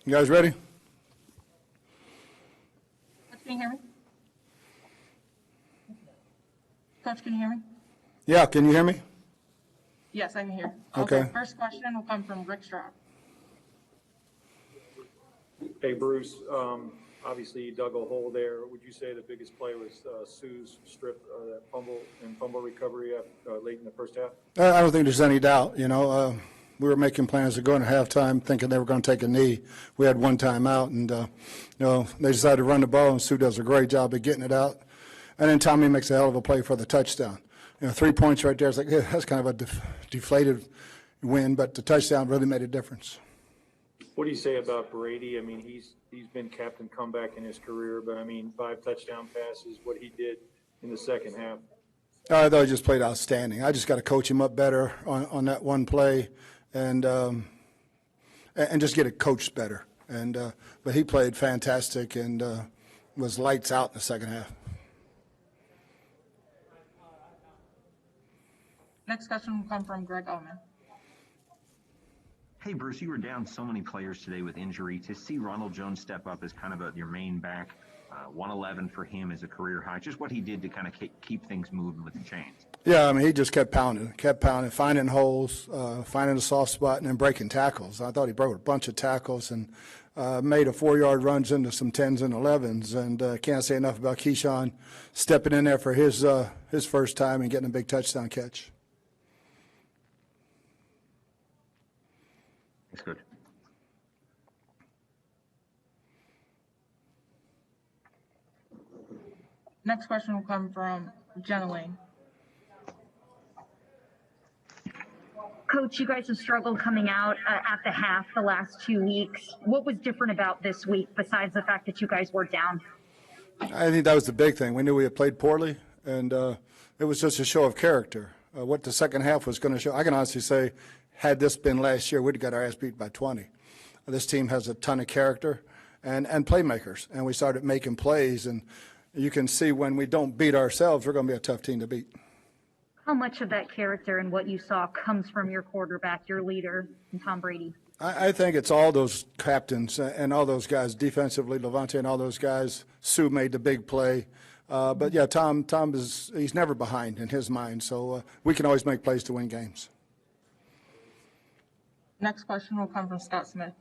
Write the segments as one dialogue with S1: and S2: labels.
S1: You guys ready?
S2: Coach, can you hear me? Coach, can you hear me?
S1: Yeah, can you hear me?
S2: Yes, I can hear.
S1: Okay.
S2: First question will come from Rick Stroud.
S3: Hey, Bruce. Obviously, you dug a hole there. Would you say the biggest play was Sue's strip, that fumble recovery late in the first half?
S1: I don't think there's any doubt. We were making plans to go into halftime thinking they were going to take a knee. We had one timeout, and they decided to run the ball, and Sue does a great job of getting it out. And then Tommy makes a hell of a play for the touchdown. 3 points right there. It's like, yeah, that's kind of a deflated win, but the touchdown really made a difference.
S3: What do you say about Brady? I mean, he's been captain comeback in his career, but 5 touchdown passes, what he did in the second half.
S1: I thought he just played outstanding. I just got to coach him up better on that one play, and just get it coached better. But he played fantastic and was lights out in the second half.
S2: Next question will come from Greg Oman.
S4: Hey, Bruce, you were down so many players today with injury. To see Ronald Jones step up as kind of your main back, 111 for him is a career high. Just what he did to kind of keep things moving with the chains.
S1: Yeah, he just kept pounding, finding holes, finding a soft spot, and then breaking tackles. I thought he broke a bunch of tackles and made a 4-yard runs into some 10s and 11s. And can't say enough about Keyshawn stepping in there for his first time and getting a big touchdown catch.
S4: That's good.
S2: Next question will come from Jenna Lane.
S5: Coach, you guys have struggled coming out at the half the last 2 weeks. What was different about this week besides the fact that you guys were down?
S1: I think that was the big thing. We knew we had played poorly, and it was just a show of character. What the second half was going to show, I can honestly say, had this been last year, we'd have got our ass beat by 20. This team has a ton of character and playmakers, and we started making plays. And you can see when we don't beat ourselves, we're going to be a tough team to beat.
S5: How much of that character and what you saw comes from your quarterback, your leader, and Tom Brady?
S1: I think it's all those captains and all those guys defensively, Levante and all those guys. Sue made the big play. But, yeah, Tom he's never behind in his mind, so we can always make plays to win games.
S2: Next question will come from Scott Smith.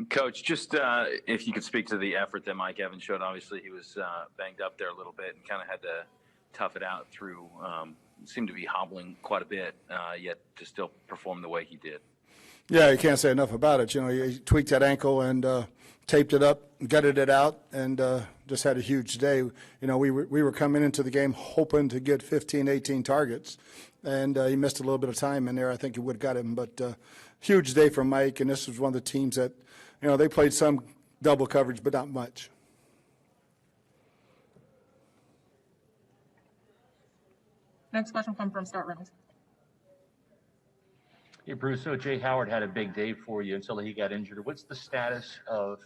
S6: Coach, just if you could speak to the effort that Mike Evans showed. Obviously, he was banged up there a little bit and kind of had to tough it out through. Seemed to be hobbling quite a bit, yet to still perform the way he did.
S1: Yeah, you can't say enough about it. He tweaked that ankle and taped it up, gutted it out, and just had a huge day. We were coming into the game hoping to get 15, 18 targets, and he missed a little bit of time in there. I think he would have got him, but huge day for Mike, and this was one of the teams that, they played some double coverage, but not much.
S2: Next question will come from Scott Reynolds.
S7: Hey, Bruce, so Jay Howard had a big day for you until he got injured. What's the status of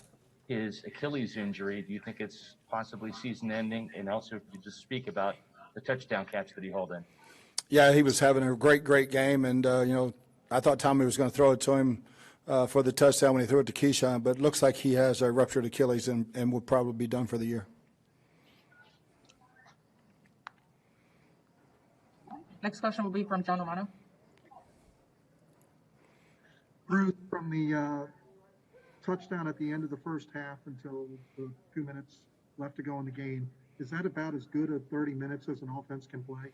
S7: his Achilles injury? Do you think it's possibly season-ending? And also, if you just speak about the touchdown catch that he hauled in. Yeah,
S1: he was having a great game, and, I thought Tommy was going to throw it to him for the touchdown when he threw it to Keyshawn, but it looks like he has a ruptured Achilles and will probably be done for the year.
S2: Next question will be from John Romano.
S8: Bruce, from the touchdown at the end of the first half until the 2 minutes left to go in the game, is that about as good a 30 minutes as an offense can play?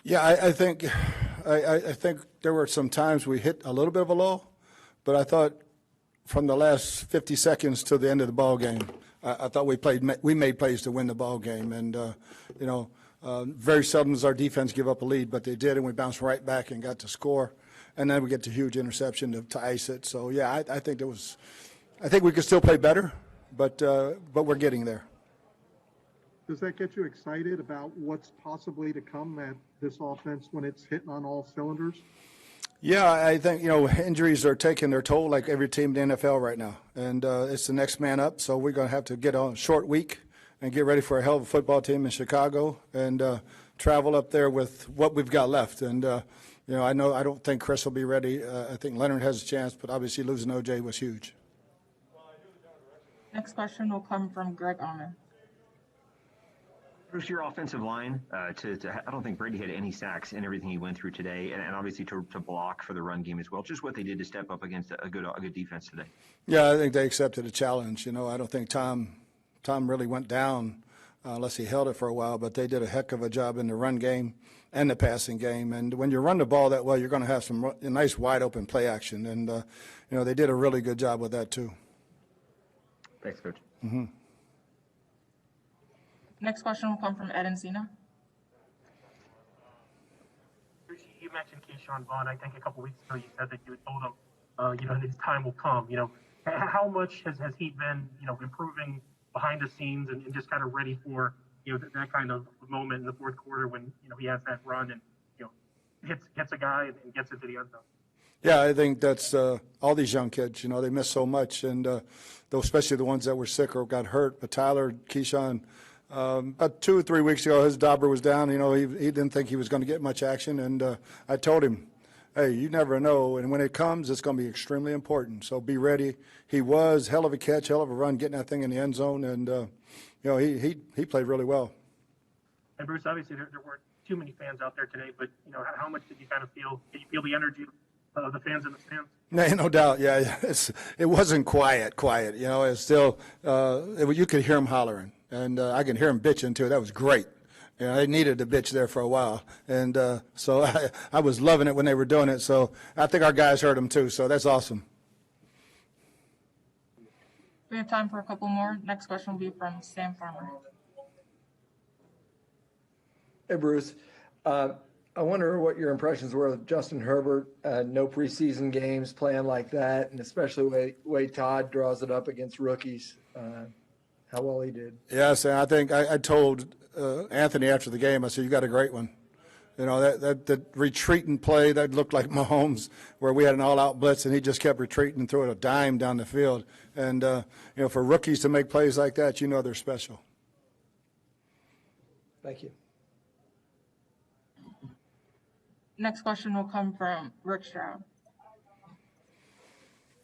S1: Yeah, I think there were some times we hit a little bit of a lull, but I thought from the last 50 seconds to the end of the ball game, I thought we made plays to win the ball game, and very seldom does our defense give up a lead, but they did, and we bounced right back and got to score, and then we get the huge interception to ice it. So yeah, I think we could still play better, but we're getting there.
S8: Does that get you excited about what's possibly to come at this offense when it's hitting on all cylinders?
S1: Yeah, I think, injuries are taking their toll like every team in the NFL right now. And it's the next man up, so we're going to have to get on a short week and get ready for a hell of a football team in Chicago and travel up there with what we've got left. And, I don't think Chris will be ready. I think Leonard has a chance, but obviously losing OJ was huge.
S2: Next question will come from Greg Allman.
S4: Bruce, your offensive line, I don't think Brady had any sacks in everything he went through today, and obviously to block for the run game as well. Just what they did to step up against a good defense today.
S1: Yeah, I think they accepted a challenge. I don't think Tom really went down unless he held it for a while, but they did a heck of a job in the run game and the passing game. And when you run the ball that well, you're going to have some nice wide open play action, and they did a really good job with that too.
S4: Thanks, Coach.
S1: Mm-hmm.
S2: Next question will come from Ed Encina.
S9: You mentioned Keyshawn Vaughn. I think a couple weeks ago you said that you had told him, his time will come. How much has he been, improving behind the scenes and just kind of ready for, that kind of moment in the fourth quarter when, he has that run and, hits a guy and gets into the end zone?
S1: Yeah, I think that's all these young kids. They miss so much, and especially the ones that were sick or got hurt. But Tyler, Keyshawn, about 2 or 3 weeks ago, his dauber was down. He didn't think he was going to get much action, and I told him, hey, you never know, and when it comes, it's going to be extremely important. So be ready. He was hell of a catch, hell of a run, getting that thing in the end zone, and he played really well.
S9: And Bruce, obviously there weren't too many fans out there today, but how much did you kind of feel? Did you feel the energy of the fans in the stands?
S1: No doubt. Yeah, it wasn't quiet. It's still you could hear him hollering, and I can hear him bitching too. That was great. They needed a bitch there for a while, and so I was loving it when they were doing it. So I think our guys heard them too. So that's awesome.
S2: We have time for a couple more. Next question will be from Sam Farmer.
S10: Hey, Bruce. I wonder what your impressions were of Justin Herbert. No preseason games playing like that, and especially the way Todd draws it up against rookies. How well he did.
S1: Yes, and I think I told Anthony after the game, I said, you got a great one. That retreating play that looked like Mahomes, where we had an all-out blitz and he just kept retreating and throwing a dime down the field. And for rookies to make plays like that, they're special.
S10: Thank you.
S2: Next question will come from Rick Stroud.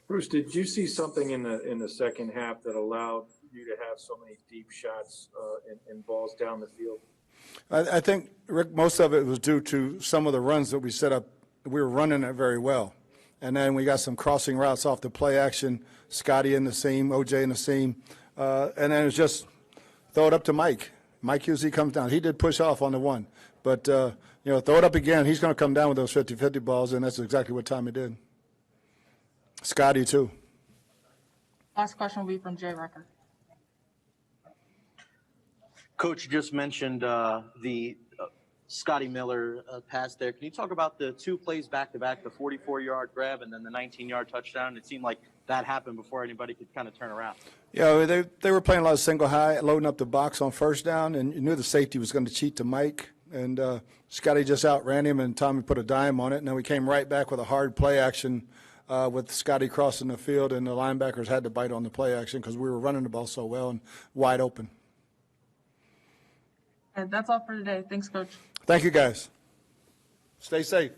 S3: Bruce, did you see something in the second half that allowed you to have so many deep shots and balls down the field?
S1: I think, Rick, most of it was due to some of the runs that we set up. We were running it very well. And then we got some crossing routes off the play action, Scotty in the seam, OJ in the seam. And then it was just throw it up to Mike. Mike usually comes down. He did push off on the one. But, throw it up again. He's going to come down with those 50-50 balls, and that's exactly what Tommy did. Scotty, too.
S2: Last question will be from Jay Rucker.
S11: Coach, you just mentioned the Scotty Miller pass there. Can you talk about the two plays back-to-back, the 44-yard grab and then the 19-yard touchdown? It seemed like that happened before anybody could kind of turn around.
S1: Yeah, they were playing a lot of single high, loading up the box on first down, and you knew the safety was going to cheat to Mike. And Scotty just outran him, and Tommy put a dime on it. And then we came right back with a hard play action with Scotty crossing the field, and the linebackers had to bite on the play action because we were running the ball so well and wide open.
S2: And that's all for today. Thanks, Coach.
S1: Thank you, guys. Stay safe.